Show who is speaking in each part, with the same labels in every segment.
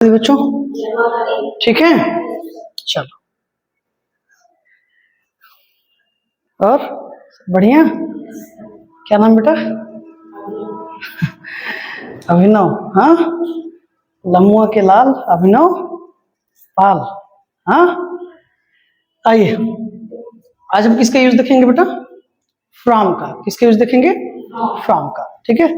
Speaker 1: बच्चों ठीक है, चलो और बढ़िया। क्या नाम बेटा? अभिनव। हाँ, लमुआ के लाल अभिनव पाल। हाँ, आइए आज हम किसका यूज देखेंगे बेटा? फ्रॉम का। किसका यूज देखेंगे? फ्रॉम का। ठीक है,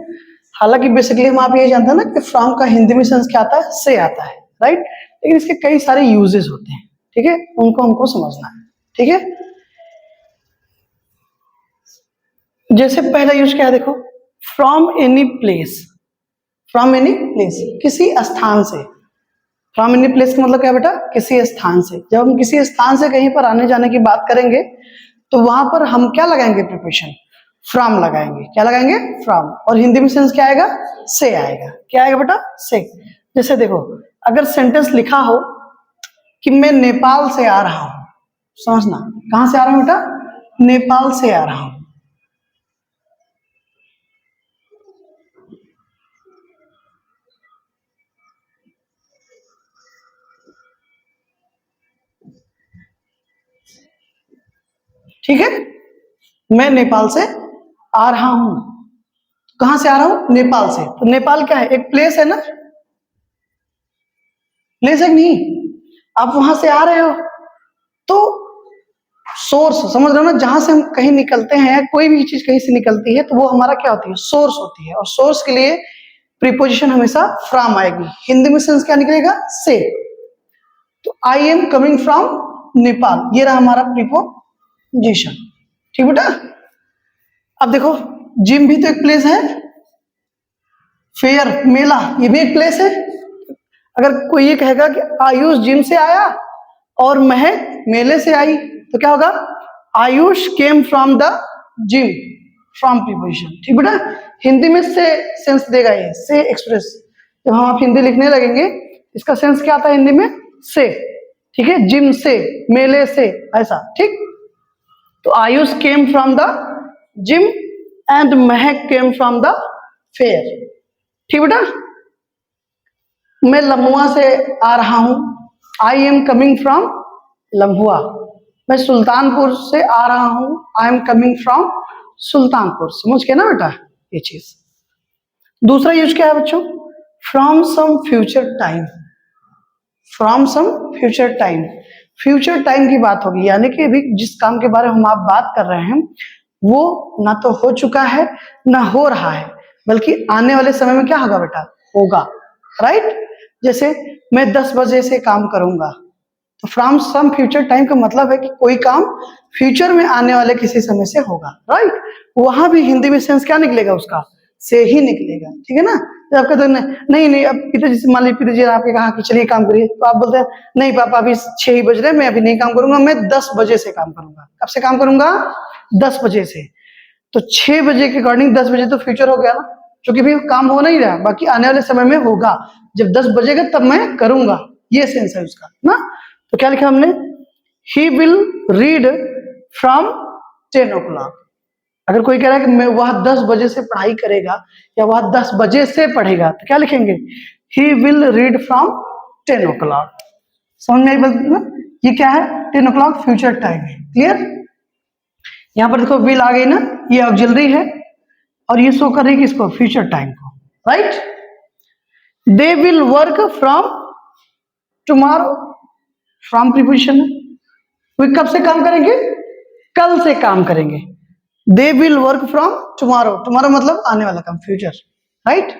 Speaker 1: हालांकि बेसिकली हम आप ये जानते हैं ना कि फ्रॉम का हिंदी में सेंस क्या आता है? से आता है, राइट। लेकिन इसके कई सारे यूजेस होते हैं, ठीक है, उनको हमको समझना है। ठीक है, जैसे पहला यूज क्या है देखो, from any place. From any place, किसी स्थान से। फ्रॉम एनी प्लेस का मतलब क्या बेटा? किसी स्थान से। जब हम किसी स्थान से कहीं पर आने जाने की बात करेंगे तो वहां पर हम क्या लगाएंगे? प्रिपोजिशन फ्रॉम लगाएंगे। क्या लगाएंगे? फ्रॉम। और हिंदी में सेंस क्या आएगा? से आएगा। क्या आएगा बेटा? से। जैसे देखो, अगर सेंटेंस लिखा हो कि मैं नेपाल से आ रहा हूं, समझना कहां से आ रहा हूं बेटा? नेपाल से आ रहा हूं। ठीक है, मैं नेपाल से आ रहा हूं। कहां से आ रहा हूं? नेपाल से। तो नेपाल क्या है? एक प्लेस है ना? प्लेस है कि नहीं? आप वहां से आ रहे हो तो सोर्स, समझ रहे हो ना? जहां से हम कहीं निकलते हैं, कोई भी चीज कहीं से निकलती है तो वो हमारा क्या होती है? सोर्स होती है। और सोर्स के लिए प्रीपोजिशन हमेशा फ्रॉम आएगी। हिंदी में सेंस क्या निकलेगा? से। तो I am coming from Nepal, ये रहा हमारा प्रीपोजिशन। ठीक बेटा? अब देखो, जिम भी तो एक प्लेस है, फेयर मेला ये भी एक प्लेस है। अगर कोई ये कहेगा कि आयुष जिम से आया और महक मेले से आई, तो क्या होगा? Ayush came from the gym, from preposition. ठीक बेटा? हिंदी में से सेंस देगा ये, से एक्सप्रेस। जब हम आप हिंदी लिखने लगेंगे, इसका सेंस क्या आता है हिंदी में? से। ठीक है, जिम से, मेले से, ऐसा। ठीक, तो Ayush came from the gym and Mahak came from the fair. ठीक बेटा? मैं लम्हुआ से आ रहा हूं, आई एम कमिंग फ्रॉम लम्हुआ। मैं सुल्तानपुर से आ रहा हूं, I am coming from Sultanpur. समझ के ना बेटा ये चीज? दूसरा यूज क्या है बच्चों? From some future time. From some future time, future time की बात होगी, यानी कि अभी जिस काम के बारे में हम आप बात कर रहे हैं वो ना तो हो चुका है ना हो रहा है, बल्कि आने वाले समय में क्या होगा बेटा? होगा, राइट। जैसे मैं 10 बजे से काम करूंगा, तो फ्रॉम सम फ्यूचर टाइम का मतलब है कि कोई काम फ्यूचर में आने वाले किसी समय से होगा, राइट। वहां भी हिंदी में सेंस क्या निकलेगा? उसका से ही निकलेगा। ठीक है ना? जब आप कहते हैं नहीं नहीं, अब पिताजी से, मान लीजिए पिताजी ने आपके कहा कि चलिए काम करिए, तो आप बोलते हैं नहीं पापा अभी 6 ही बज रहे, मैं अभी नहीं काम करूंगा, मैं 10 बजे से काम करूंगा। कब से काम करूंगा? 10 बजे से। तो 6 बजे के अकॉर्डिंग 10 बजे तो फ्यूचर हो गया ना, क्योंकि भी काम हो नहीं रहा, बाकी आने वाले समय में होगा। जब 10 बजेगा तब मैं करूंगा, ये सेंस है उसका ना। तो क्या लिखा हमने? He will read from 10 o'clock। अगर कोई कह रहा है कि मैं वह 10 बजे से पढ़ाई करेगा या वह 10 बजे से पढ़ेगा, तो क्या लिखेंगे? He will read from 10 o'clock। समझ में आई बात ना? ये क्या है? 10 o'clock फ्यूचर टाइम है। क्लियर? यहां पर देखो विल आ गई ना, ये ऑक्सिलरी है और ये शो कर रही है किसको? फ्यूचर टाइम को, right. They will work from tomorrow, from preposition है। वे कब से काम करेंगे? कल से काम करेंगे। दे will work from tomorrow, tomorrow मतलब आने वाला काम, फ्यूचर, राइट।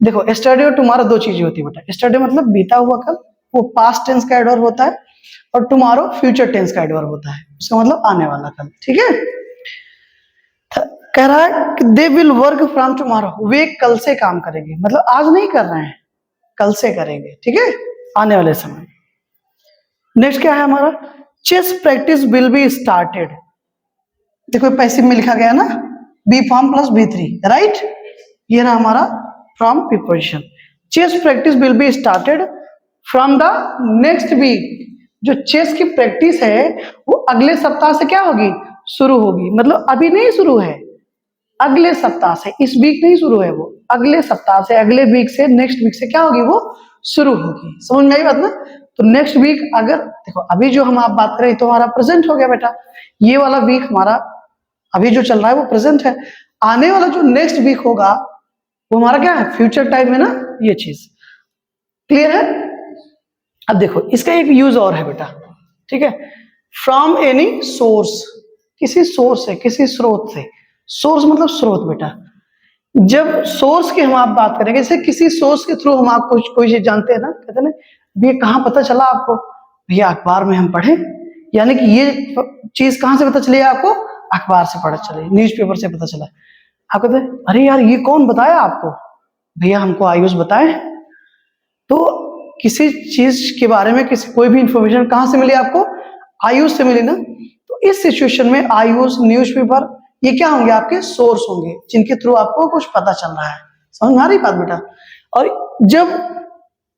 Speaker 1: देखो एस्टरडे और टुमारो दो चीजें होती है बेटा। एस्टरडे मतलब बीता हुआ कल, वो पास्ट टेंस का एडवर्ब होता है, और टुमारो फ्यूचर टेंस का एडवर्ब होता है, उसका मतलब आने वाला कल। ठीक है, कह रहा है कि they will work from tomorrow, वे कल से काम करेंगे, मतलब आज नहीं कर रहे हैं, कल से करेंगे। ठीक है, आने वाले समय। नेक्स्ट क्या है हमारा? Chess practice will be started. देखो पैसिव में लिखा गया ना, B form plus B3, right. ये ना हमारा from preposition. Chess practice will be started from the next week. जो चेस की प्रैक्टिस है वो अगले सप्ताह से क्या होगी? शुरू होगी। मतलब अभी नहीं शुरू है, अगले सप्ताह से, इस वीक नहीं शुरू है, वो अगले सप्ताह से, अगले वीक से, नेक्स्ट वीक से क्या होगी? वो शुरू होगी। समझ में आई बात ना? तो नेक्स्ट वीक अगर देखो अभी जो हम आप बात करें तो हमारा प्रेजेंट हो गया बेटा, ये वाला वीक हमारा अभी जो चल रहा है वो प्रेजेंट है। आने वाला जो नेक्स्ट वीक होगा वो हमारा क्या है, फ्यूचर टाइम है ना, ये चीज क्लियर है। अब देखो इसका एक यूज और है बेटा, ठीक है, फ्रॉम एनी सोर्स, किसी सोर्स से, किसी स्रोत से। सोर्स मतलब स्रोत बेटा। जब सोर्स की हम आप बात करेंगे, जैसे किसी सोर्स के थ्रू हम आपको कोई चीज जानते हैं ना, कहते हैं ना ये कहाँ पता चला आपको, भैया अखबार में हम पढ़े, यानी कि ये चीज कहाँ से पता चली आपको, अखबार से पता चली, न्यूज़पेपर से पता चला। आप कहते हैं अरे यार ये कौन बताया आपको, भैया हमको आयुष बताए। तो किसी चीज के बारे में किसी कोई भी इंफॉर्मेशन कहाँ से मिली आपको, आयुष से मिली ना। तो इस सिचुएशन में आयुष, न्यूज़पेपर, ये क्या होंगे, आपके सोर्स होंगे जिनके थ्रू आपको कुछ पता चल रहा है। समझ में आ रही बात बेटा? और जब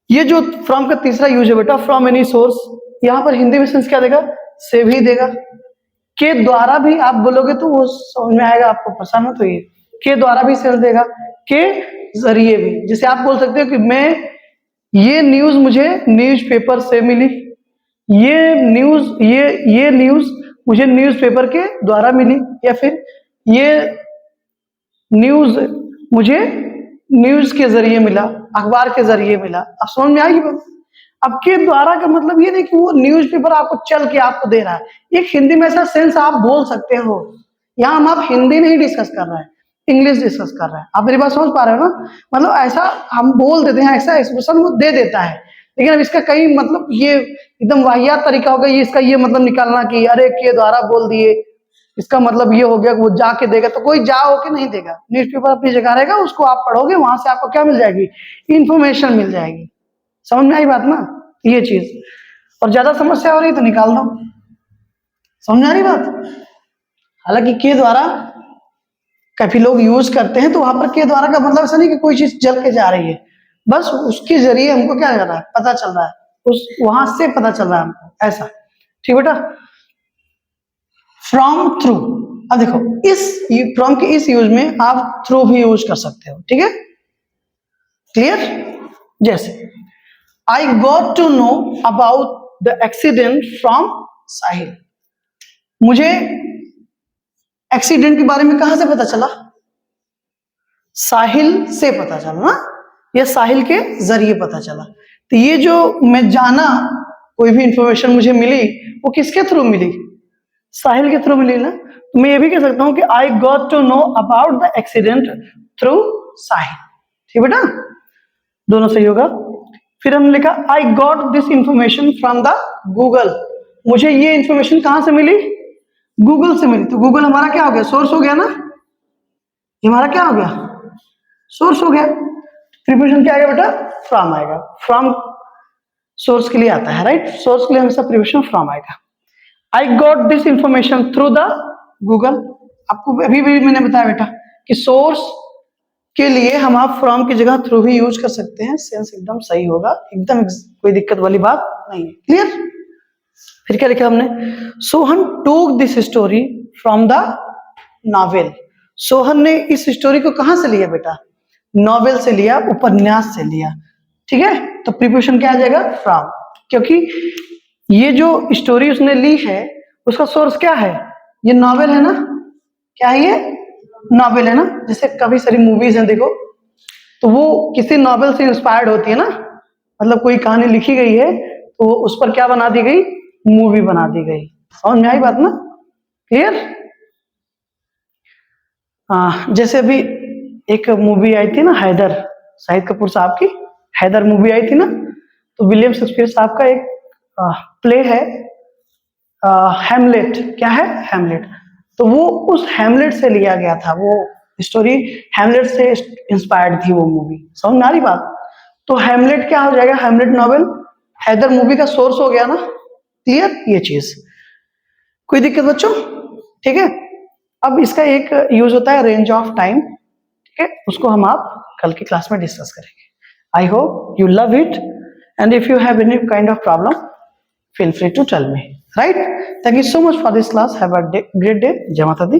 Speaker 1: ये जो फ्रॉम का तीसरा यूज है बेटा, फ्रॉम एनी सोर्स, यहां पर हिंदी में सेंस क्या देगा, से भी देगा, के द्वारा भी आप बोलोगे तो वो समझ में आएगा आपको, परेशान मत होइए, के द्वारा भी सेंस देगा, के जरिए भी। जैसे आप बोल सकते हो कि मैं ये न्यूज मुझे न्यूज़पेपर से मिली, ये न्यूज मुझे न्यूज़पेपर के द्वारा मिली, या फिर ये न्यूज मुझे न्यूज के जरिए मिला, अखबार के जरिए मिला। अब समझ में आएगी बात? अब के द्वारा का मतलब ये नहीं कि वो न्यूज़पेपर आपको चल के आपको दे रहा है, एक हिंदी में ऐसा सेंस आप बोल सकते हो। यहाँ हम आप हिंदी नहीं डिस्कस कर रहे हैं, इंग्लिश डिस्कस कर रहे हैं। आप मेरी बात समझ पा रहे हो ना? मतलब ऐसा हम बोल देते हैं, ऐसा एक्सप्रेशन वो दे देता है, लेकिन अब इसका कहीं मतलब ये एकदम वाहियात तरीका होगा, ये इसका ये मतलब निकालना कि अरे के द्वारा बोल दिए, इसका मतलब ये हो गया कि वो जाके देगा, तो कोई जा होके नहीं देगा। न्यूज़पेपर अपनी जगह रहेगा, उसको आप पढ़ोगे, वहां से आपको क्या मिल जाएगी, इंफॉर्मेशन मिल जाएगी। समझ में आई बात ना? ये चीज। और ज्यादा समस्या हो रही तो निकाल दो। समझ में आ रही बात? हालांकि के द्वारा काफी लोग यूज करते हैं, तो वहां पर के द्वारा का मतलब ऐसा नहीं कि कोई चीज जल के जा रही है, बस उसके जरिए हमको क्या कर रहा है, पता चल रहा है, उस वहां से पता चल रहा है हमको, ऐसा। ठीक बेटा? From, through. अब देखो इस फ्रॉम के इस यूज में आप थ्रू भी यूज कर सकते हो, ठीक है, क्लियर? जैसे I got to know about the accident from Sahil, मुझे एक्सीडेंट के बारे में कहां से पता चला, साहिल से पता चला ना, या साहिल के जरिए पता चला। तो ये जो मैं जाना, कोई भी इंफॉर्मेशन मुझे मिली, वो किसके थ्रू मिली, साहिल के थ्रू मिली ना। तो मैं ये भी कह सकता हूं कि I got to know about the accident through Sahil. ठीक बेटा? दोनों सही होगा। फिर हमने लिखा I got this information from the Google, मुझे ये इंफॉर्मेशन कहां से मिली, गूगल से मिली। तो गूगल हमारा क्या हो गया, सोर्स हो गया ना, ये हमारा क्या हो गया, सोर्स हो गया। प्रीपोजिशन क्या आएगा बेटा, फ्रॉम आएगा। फ्रॉम सोर्स के लिए आता है, राइट? सोर्स के लिए हमेशा प्रीपोजिशन फ्रॉम आएगा। आई got this information through the Google, आपको अभी भी मैंने बताया बेटा कि सोर्स के लिए हम आप फ्रॉम की जगह थ्रू भी यूज कर सकते हैं, सेंस एकदम सही होगा, एकदम कोई दिक्कत वाली बात नहीं है। क्लियर? फिर क्या लिखा हमने, सोहन टूक this story from the novel, Sohan ने इस स्टोरी को कहां से लिया बेटा, नॉवेल से लिया, उपन्यास से लिया। ठीक है? तो प्रीपोजिशन क्या आ जाएगा, फ्रॉम, क्योंकि ये जो स्टोरी उसने ली है उसका सोर्स क्या है, ये नॉवेल है ना, क्या है ये, नॉवेल है ना। जैसे काफी सारी मूवीज हैं देखो, तो वो किसी नॉवेल से इंस्पायर्ड होती है ना, मतलब कोई कहानी लिखी गई है तो उस पर क्या बना दी गई, मूवी बना दी गई। समझ में आई बात ना? क्लियर? जैसे अभी एक मूवी आई थी ना, हैदर, शाहिद कपूर साहब की हैदर मूवी आई थी ना, तो विलियम शेक्सपियर साहब का एक प्ले है हैमलेट, क्या है, हैमलेट। तो वो उस हैमलेट से लिया गया था, वो स्टोरी हैमलेट से इंस्पायर्ड थी वो मूवी। समझ में आ रही बात? तो हैमलेट क्या हो जाएगा, हैमलेट नॉवेल हैदर मूवी का सोर्स हो गया ना। क्लियर? ये चीज, कोई दिक्कत बच्चों? ठीक है? अब इसका एक यूज होता है रेंज ऑफ टाइम, ठीक है, उसको हम आप कल की क्लास में डिस्कस करेंगे। I hope you love it, and if you have any kind of problem feel free to tell me, right? Thank you so much for this class. Have a great day. Jai Mata Di.